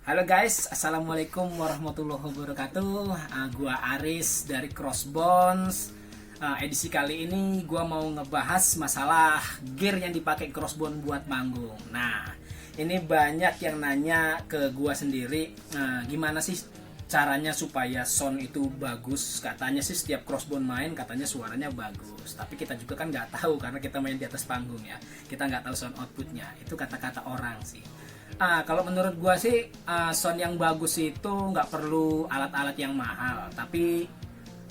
Halo guys, assalamualaikum warahmatullahi wabarakatuh. Gua Aris dari Crossbones. Edisi kali ini gua mau ngebahas masalah gear yang dipakai Crossbone buat manggung. Nah, ini banyak yang nanya ke gua sendiri, gimana sih caranya supaya sound itu bagus. Katanya sih setiap Crossbone main katanya suaranya bagus, tapi kita juga kan nggak tahu karena kita main di atas panggung ya. Kita nggak tahu sound outputnya. Itu kata-kata orang sih. Kalau menurut gua sih, sound yang bagus itu nggak perlu alat-alat yang mahal, tapi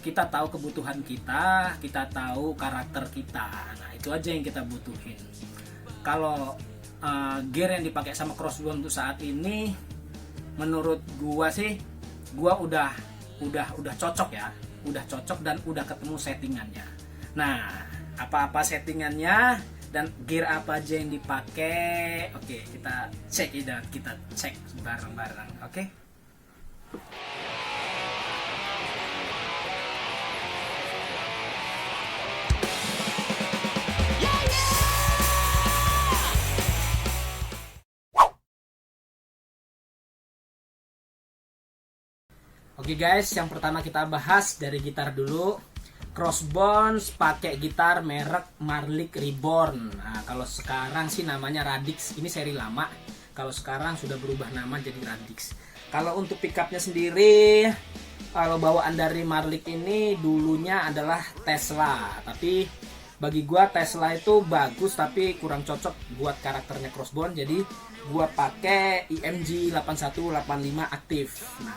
kita tahu kebutuhan kita tahu karakter kita. Nah, itu aja yang kita butuhin. Kalau gear yang dipakai sama Crossbone untuk saat ini, menurut gua sih, gua udah cocok ya, udah cocok dan udah ketemu settingannya. Nah, apa-apa settingannya dan gear apa aja yang dipakai, oke, kita cek bareng-bareng. Oke. Oke guys, yang pertama kita bahas dari gitar dulu. Crossbones pakai gitar merek Marlick Reborn. Nah, kalau sekarang sih namanya Radix. Ini seri lama. Kalau sekarang sudah berubah nama jadi Radix. Kalau untuk pickupnya sendiri, kalau bawaan dari Marlick ini dulunya adalah Tesla. Tapi bagi gua Tesla itu bagus tapi kurang cocok buat karakternya Crossbone. Jadi gua pakai IMG 8185 aktif. Nah,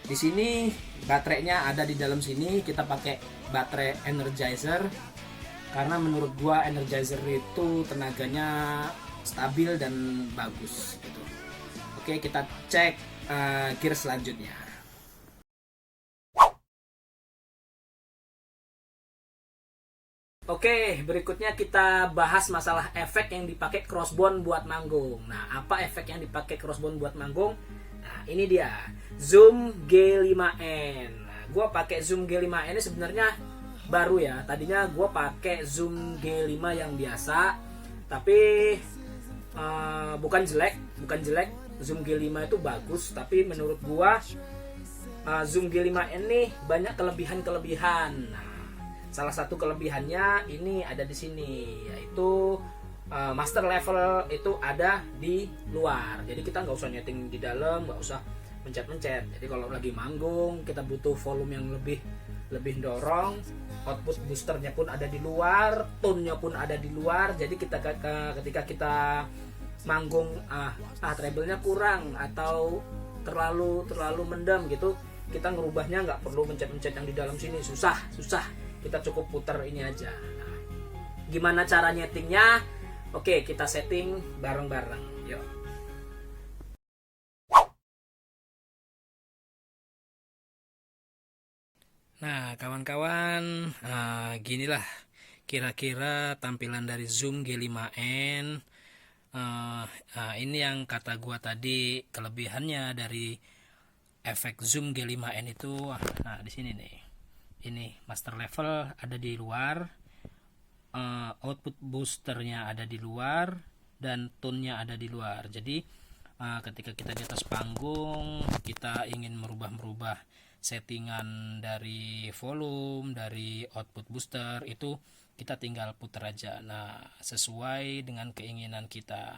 di sini baterainya ada di dalam sini. Kita pakai baterai Energizer karena menurut gua Energizer itu tenaganya stabil dan bagus gitu. Oke, kita cek gear selanjutnya. Oke, berikutnya kita bahas masalah efek yang dipakai Crossbone buat manggung. Nah, apa efek yang dipakai Crossbone buat manggung? Nah, ini dia, Zoom G5N. Nah, gua pakai Zoom G5N ini sebenarnya baru ya. Tadinya gua pakai Zoom G5 yang biasa, tapi bukan jelek. Zoom G5 itu bagus, tapi menurut gua Zoom G5N nih banyak kelebihan-kelebihan. Nah, salah satu kelebihannya ini ada di sini, yaitu master level itu ada di luar. Jadi kita nggak usah nyeting di dalam, nggak usah mencet-mencet. Jadi kalau lagi manggung kita butuh volume yang lebih dorong, output boosternya pun ada di luar, tone-nya pun ada di luar. Jadi ketika kita manggung treble-nya kurang atau terlalu mendem gitu, kita ngerubahnya nggak perlu mencet-mencet yang di dalam sini, susah. Kita cukup puter ini aja. Nah, gimana cara nyetingnya? Oke, kita setting bareng-bareng. Yuk. Nah, kawan-kawan, ginilah kira-kira tampilan dari Zoom G5N. Ini yang kata gua tadi kelebihannya dari efek Zoom G5N itu. Nah, di sini nih. Ini master level ada di luar, output boosternya ada di luar, dan tone-nya ada di luar. Jadi ketika kita di atas panggung, kita ingin merubah settingan dari volume, dari output booster, itu kita tinggal putar aja. Nah, sesuai dengan keinginan kita.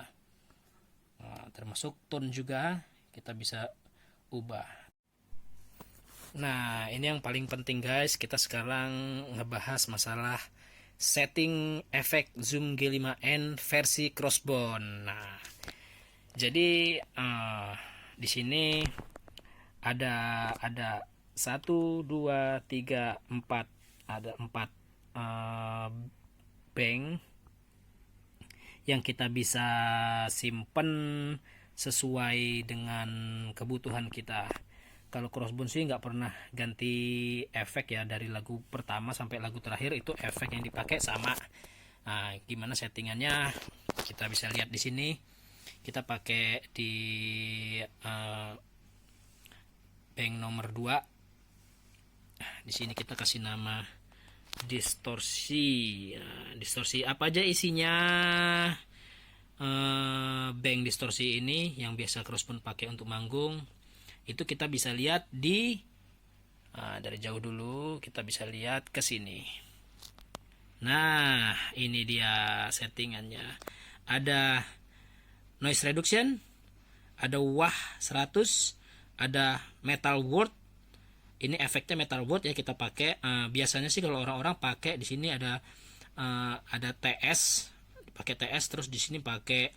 Termasuk tone juga kita bisa ubah. Nah, ini yang paling penting guys. Kita sekarang ngebahas masalah setting efek Zoom G5N versi Crossbone. Nah, jadi di sini ada 1, 2, 3, 4, ada 4 bank yang kita bisa simpen sesuai dengan kebutuhan kita. Kalau Crossbone sih nggak pernah ganti efek ya, dari lagu pertama sampai lagu terakhir itu efek yang dipakai sama. Nah, gimana settingannya kita bisa lihat di sini. Kita pakai di bank nomor 2. Di sini kita kasih nama distorsi. Nah, distorsi apa aja isinya? bank distorsi ini yang biasa Crossbone pakai untuk manggung, itu kita bisa lihat di dari jauh dulu kita bisa lihat ke sini. Nah, ini dia settingannya. Ada noise reduction, ada wah 100, ada metal word. Ini efeknya metal word ya kita pakai. Biasanya sih kalau orang-orang pakai di sini ada TS, pakai TS, terus di sini pakai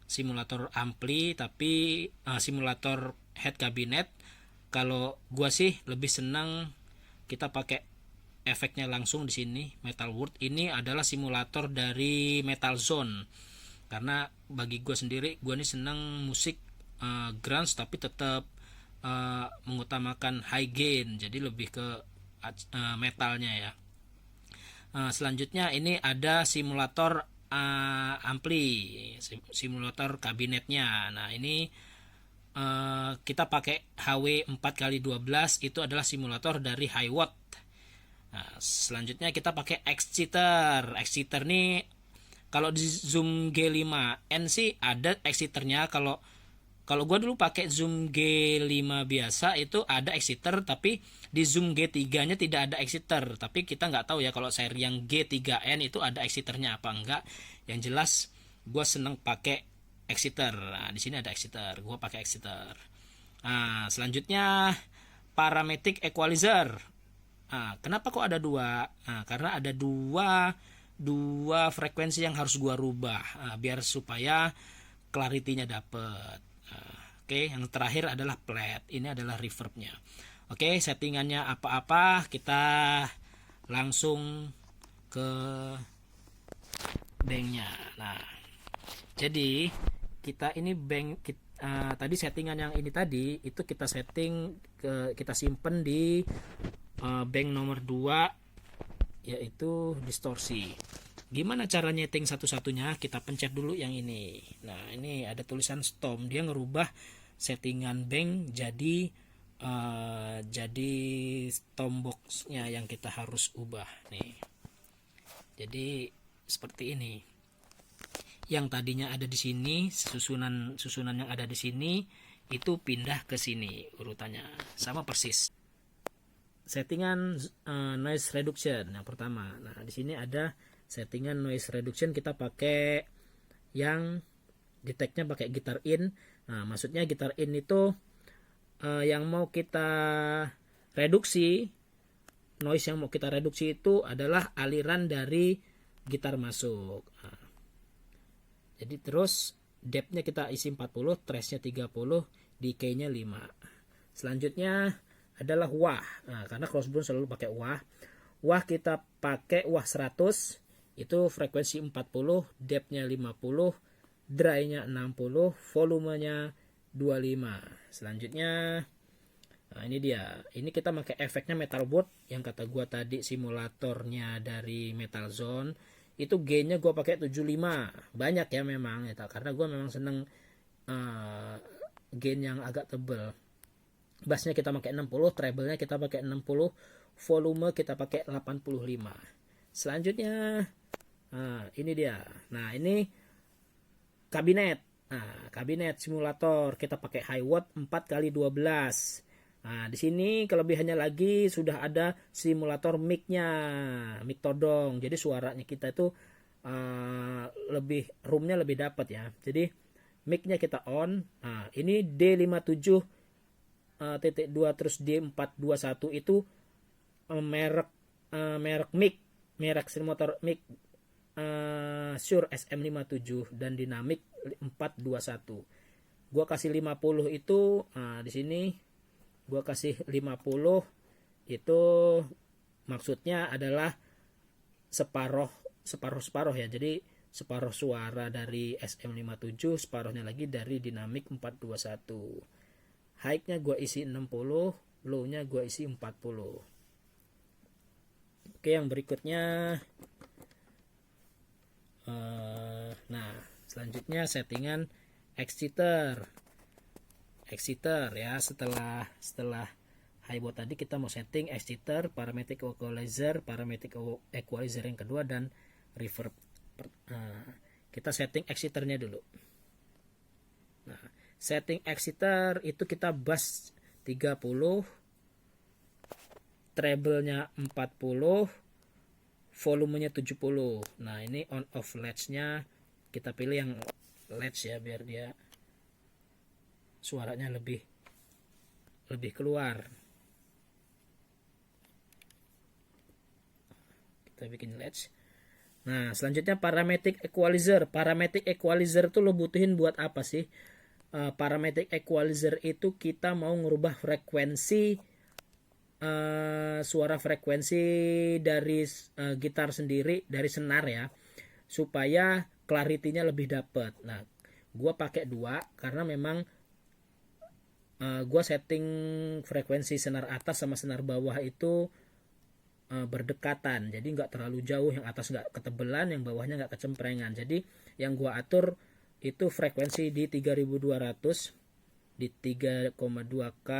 simulator ampli tapi simulator head cabinet. Kalau gua sih lebih senang kita pakai efeknya langsung di sini. Metal World ini adalah simulator dari Metal Zone, karena bagi gua sendiri, gua nih senang musik grunge tapi tetap mengutamakan high gain, jadi lebih ke metalnya ya. Selanjutnya ini ada simulator ampli, simulator kabinetnya. Nah ini kita pakai HW 4x12, itu adalah simulator dari Hiwatt. Nah, selanjutnya kita pakai Exciter. Exciter nih kalau di Zoom G5N sih ada exciternya. Kalau gue dulu pakai Zoom G5 biasa itu ada exciter, tapi di Zoom G3 nya tidak ada exciter. Tapi kita nggak tahu ya kalau seri yang G3N itu ada exciternya apa enggak. Yang jelas gue seneng pakai exciter. Nah, di sini ada exciter, gue pakai exciter. Nah, selanjutnya parametric equalizer. Nah, kenapa kok ada dua? Nah, karena ada dua frekuensi yang harus gue rubah biar supaya clarity-nya dapet. Oke, yang terakhir adalah flat. Ini adalah reverbnya. Oke, settingannya apa-apa kita langsung ke banknya. Nah, jadi kita ini bank tadi settingan yang ini tadi itu kita setting kita simpen di bank nomor 2, yaitu distorsi. Gimana cara nyeting satu-satunya? Kita pencet dulu yang ini. Nah, ini ada tulisan Storm, dia ngerubah settingan bank jadi Storm boxnya yang kita harus ubah nih. Jadi seperti ini. Yang tadinya ada di sini, susunan yang ada di sini itu pindah ke sini urutannya, sama persis. Settingan noise reduction yang pertama. Nah, di sini ada settingan noise reduction, kita pakai yang detect-nya pakai guitar in. Nah, maksudnya guitar in itu yang mau kita reduksi, noise yang mau kita reduksi itu adalah aliran dari gitar masuk. Nah, jadi terus depth-nya kita isi 40, thresh-nya 30, decay-nya 5. Selanjutnya adalah wah. Nah, karena Crossbone selalu pakai wah. Wah kita pakai wah 100, itu frekuensi 40, depth-nya 50, dry-nya 60, volumenya 25. Selanjutnya nah ini dia. Ini kita pakai efeknya Metal Board yang kata gua tadi simulatornya dari Metal Zone. Itu gainnya gue pakai 75, banyak ya memang ya, karena gue memang seneng gain yang agak tebel. Bassnya kita pakai 60, treble-nya kita pakai 60, volume kita pakai 85. Selanjutnya ini dia. Nah, ini kabinet. Nah, kabinet simulator kita pakai Hiwatt 4x12. Nah, di sini kelebihannya lagi sudah ada simulator mic-nya, mic todong. Jadi suaranya kita itu lebih roomnya lebih dapat ya. Jadi mic-nya kita on. Nah, ini D57.2 terus D421 itu merek mic, merek simulator mic Shure SM57 dan Dynamic 421. Gua kasih 50 itu di sini gua kasih 50 itu maksudnya adalah separuh ya. Jadi separuh suara dari SM57, separuhnya lagi dari Dynamic 421. High-nya gua isi 60, low-nya gua isi 40. Oke, yang berikutnya nah, selanjutnya settingan exciter ya. Setelah Hiwatt tadi kita mau setting exciter, parametric equalizer yang kedua, dan reverb. kita setting exciternya dulu. Nah, setting exciter itu kita bass 30, treble-nya 40, volumenya 70. Nah, ini on off latch-nya kita pilih yang latch ya, biar dia suaranya lebih keluar. Kita bikin latch. Nah, selanjutnya parametric equalizer. Parametric equalizer tuh lo butuhin buat apa sih? Parametric equalizer itu kita mau ngerubah frekuensi suara frekuensi dari gitar sendiri, dari senar ya, supaya clarity-nya lebih dapat. Nah, gua pakai 2 karena memang gua setting frekuensi senar atas sama senar bawah itu berdekatan, jadi nggak terlalu jauh, yang atas nggak ketebelan, yang bawahnya nggak kecemprengan. Jadi yang gua atur itu frekuensi di 3200 di 3,2K.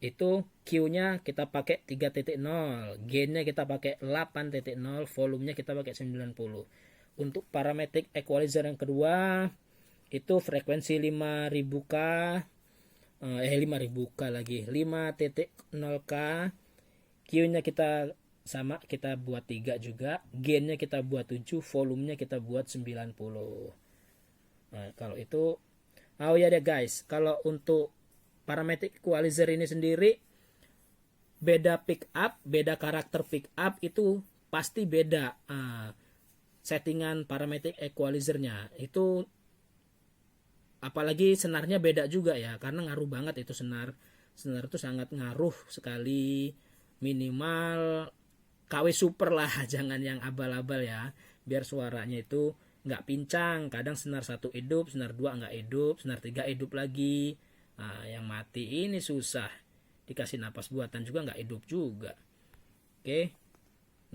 Itu Q-nya kita pakai 3.0, gain-nya kita pakai 8.0, volumenya kita pakai 90. Untuk parametric equalizer yang kedua itu frekuensi 5000K, 5000K lagi, 5.0K. Q-nya kita sama, kita buat 3 juga, gain-nya kita buat 7, volumenya kita buat 90. Nah, kalau itu, oh ya deh guys, kalau untuk parametric equalizer ini sendiri beda pick up, beda karakter pick up itu pasti beda. Settingan parametric equalizernya itu, apalagi senarnya beda juga ya, karena ngaruh banget itu senar itu sangat ngaruh sekali. Minimal KW super lah, jangan yang abal-abal ya, biar suaranya itu nggak pincang. Kadang senar 1 hidup, senar 2 nggak hidup, senar 3 hidup lagi. Nah, yang mati ini susah, dikasih napas buatan juga nggak hidup juga. Oke.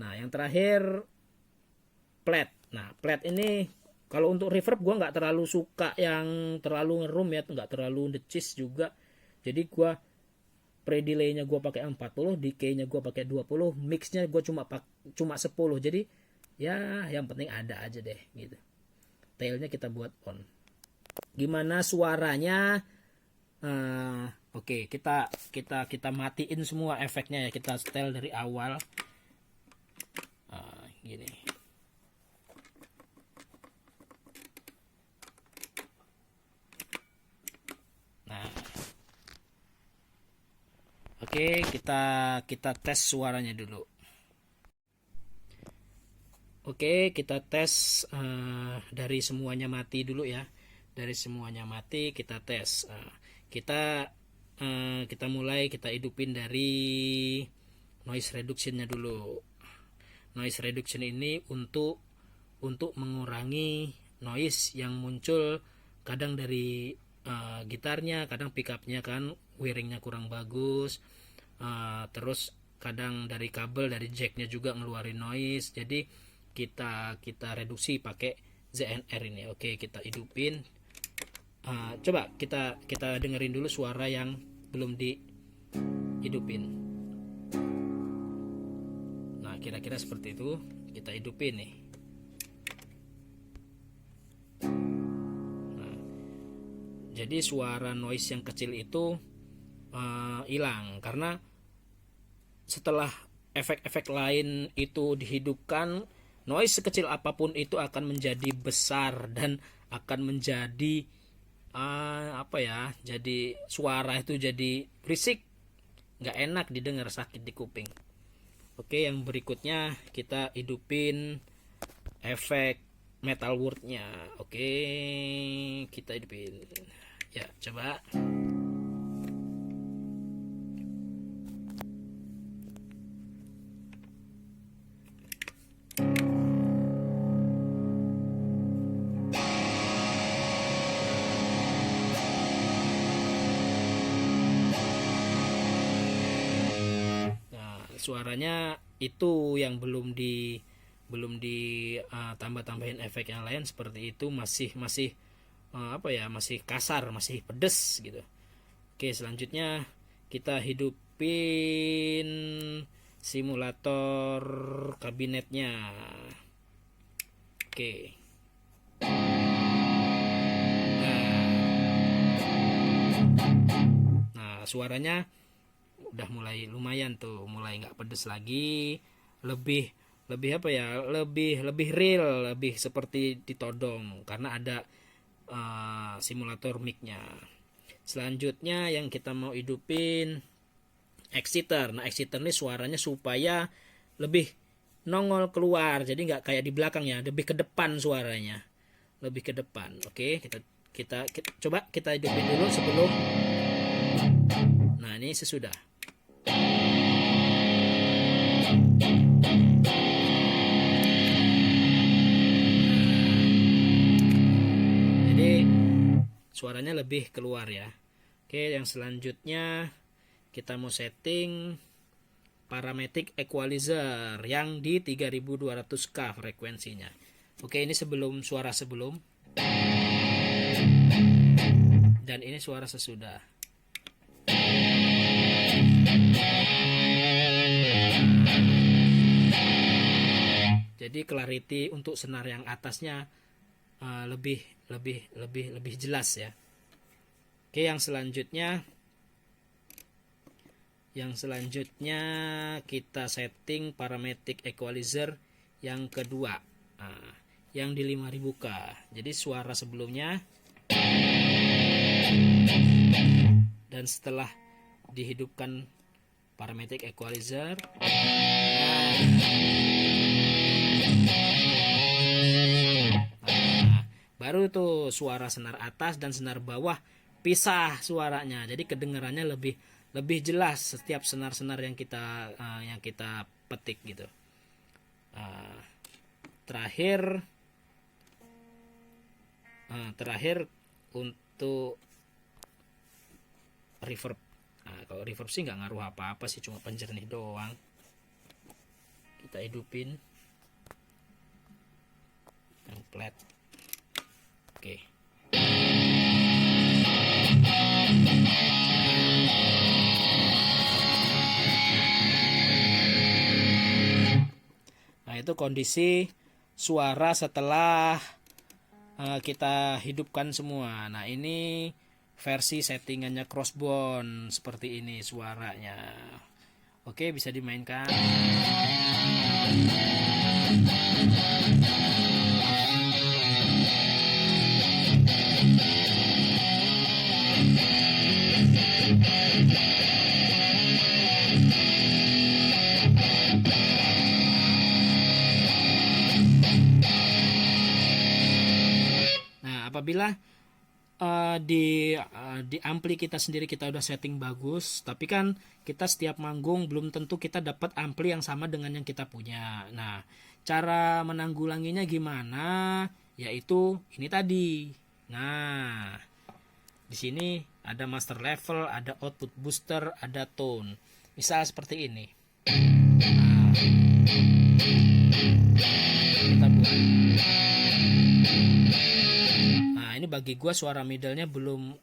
Nah, yang terakhir plat. Nah, plat ini kalau untuk reverb gue nggak terlalu suka yang terlalu ngerum ya, nggak terlalu decis juga. Jadi gue pre-delay-nya gue pakai 40, decay-nya gue pakai 20, mix-nya gue cuma 10. Jadi ya yang penting ada aja deh gitu. Tail-nya kita buat on. Gimana suaranya? Oke, kita matiin semua efeknya ya, kita setel dari awal. Gini. Nah, oke, kita tes suaranya dulu. Oke, kita tes dari semuanya mati dulu ya. Dari semuanya mati kita tes. Kita mulai, kita hidupin dari noise reductionnya dulu. Noise reduction ini untuk mengurangi noise yang muncul kadang dari gitarnya, kadang pickupnya kan wiringnya kurang bagus, terus kadang dari kabel, dari jacknya juga ngeluarin noise. Jadi kita reduksi pakai ZNR ini. Oke, kita hidupin. Coba kita dengerin dulu suara yang belum dihidupin. Nah, kira-kira seperti itu. Kita hidupin nih. Nah, jadi suara noise yang kecil itu hilang karena setelah efek-efek lain itu dihidupkan, noise sekecil apapun itu akan menjadi besar dan akan menjadi jadi suara itu jadi berisik, nggak enak didengar, sakit di kuping. Oke, yang berikutnya kita hidupin efek metal word-nya. Oke, kita hidupin ya, coba. Suaranya itu yang belum tambah-tambahin efek yang lain seperti itu, masih masih kasar, masih pedes gitu. Oke, selanjutnya kita hidupin simulator kabinetnya. Oke. Nah, suaranya udah mulai lumayan tuh, mulai nggak pedes lagi, lebih lebih apa ya, lebih real, lebih seperti ditodong karena ada simulator mic-nya. Selanjutnya yang kita mau hidupin exciter. Nah, exciter ini suaranya supaya lebih nongol keluar, jadi nggak kayak di belakang ya, lebih ke depan suaranya, lebih ke depan. Oke, kita coba kita hidupin dulu sebelum. Nah, ini sesudah. Jadi suaranya lebih keluar ya. Oke, yang selanjutnya kita mau setting parametric equalizer yang di 3200K frekuensinya. Oke, ini sebelum suara sebelum, dan ini suara sesudah. Jadi clarity untuk senar yang atasnya lebih jelas ya. Oke, yang selanjutnya kita setting parametric equalizer yang kedua, yang di 5000K. Jadi suara sebelumnya dan setelah dihidupkan parametric equalizer, baru tuh suara senar atas dan senar bawah pisah suaranya, jadi kedengarannya lebih jelas setiap senar-senar yang kita petik gitu. Terakhir untuk reverb. Kalau reverb sih nggak ngaruh apa-apa sih, cuma penjernih doang. Kita hidupin yang flat. Oke. Nah, itu kondisi suara setelah kita hidupkan semua. Nah, ini versi settingannya Crossbone, seperti ini suaranya. Oke, bisa dimainkan. Apabila di ampli kita sendiri kita udah setting bagus, tapi kan kita setiap manggung belum tentu kita dapat ampli yang sama dengan yang kita punya. Nah, cara menanggulanginya gimana? Yaitu ini tadi. Nah, di sini ada master level, ada output booster, ada tone. Misal seperti ini. Kita buat. Ini bagi gua suara middle-nya belum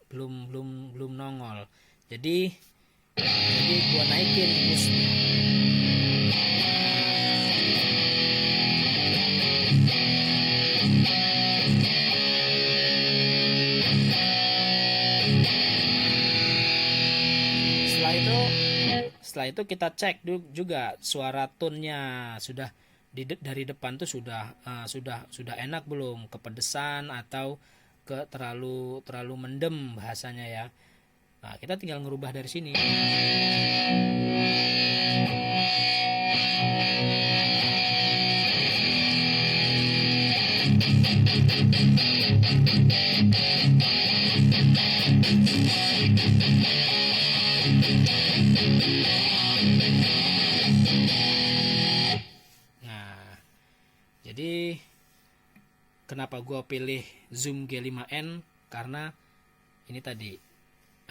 nongol. Jadi gua naikin boost-nya. Setelah itu kita cek juga suara tone-nya sudah dari depan tuh sudah enak belum, kepedesan atau terlalu mendem bahasanya ya. Nah, kita tinggal ngerubah dari sini. Nah, jadi kenapa gue pilih Zoom G5N, karena ini tadi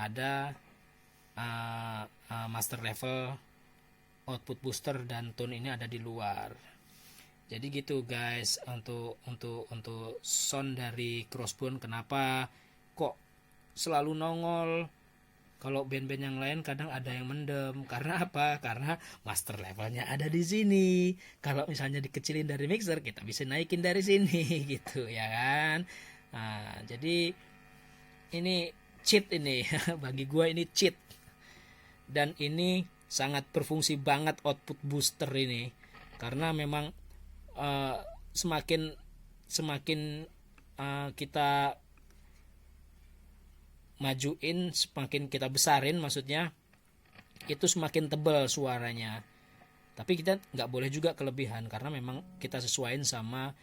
ada master level, output booster, dan tone ini ada di luar. Jadi gitu guys, untuk sound dari Crossbone. Kenapa kok selalu nongol Kalau band-band yang lain kadang ada yang mendem. Karena apa? Karena master levelnya ada di sini. Kalau misalnya dikecilin dari mixer, kita bisa naikin dari sini gitu ya kan. Nah, jadi ini cheat ini. Bagi gua ini cheat. Dan ini sangat berfungsi banget output booster ini. Karena memang semakin kita majuin, semakin kita besarin, maksudnya itu semakin tebal suaranya. Tapi kita nggak boleh juga kelebihan, karena memang kita sesuaiin sama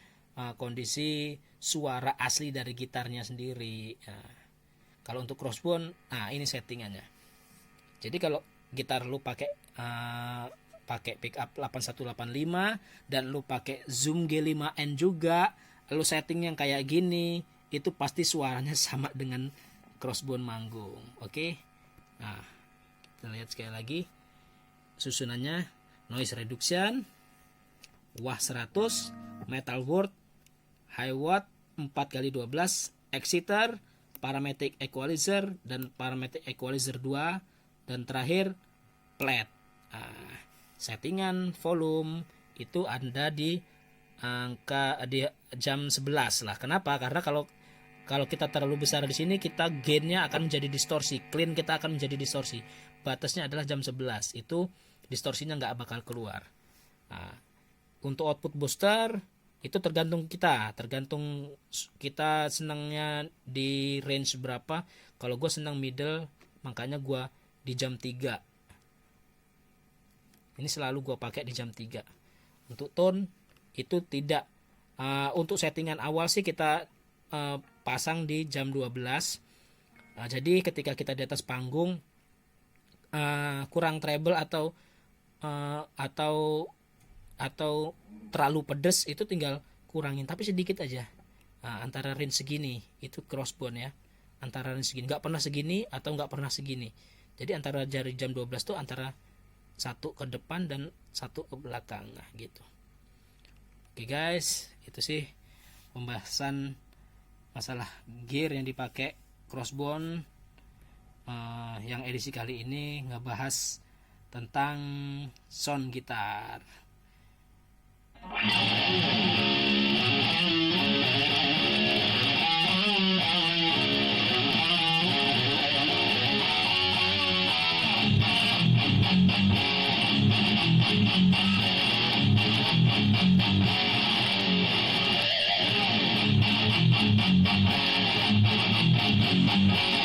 kondisi suara asli dari gitarnya sendiri. Kalau untuk crossbone, ini settingannya. Jadi kalau gitar lu pakai pickup 8185 dan lu pakai Zoom G5N juga, lu setting yang kayak gini, itu pasti suaranya sama dengan crossbone manggung. Oke. Nah, kita lihat sekali lagi susunannya: noise reduction, wah 100, metal word, high watt 4x12, exciter, parametric equalizer dan parametric equalizer 2, dan terakhir flat. Settingan volume itu ada di angka di jam 11 lah. Kenapa? Karena kalau kita terlalu besar di sini, kita gainnya akan menjadi distorsi, clean kita akan menjadi distorsi. Batasnya adalah jam 11, itu distorsinya nggak bakal keluar. Untuk output booster itu tergantung kita senangnya di range berapa. Kalau gue senang middle, makanya gue di jam 3. Ini selalu gue pakai di jam 3. Untuk tone itu tidak. Untuk settingan awal sih kita pasang di jam 12. Jadi ketika kita di atas panggung kurang treble atau terlalu pedes, itu tinggal kurangin tapi sedikit aja. Antara range segini itu crossbone ya. Antara range segini, nggak pernah segini atau nggak pernah segini. Jadi antara jari jam 12 tuh antara satu ke depan dan satu ke belakang, gitu. Oke guys, itu sih pembahasan masalah gear yang dipakai crossbone yang edisi kali ini, ngebahas tentang sound gitar. Thank you.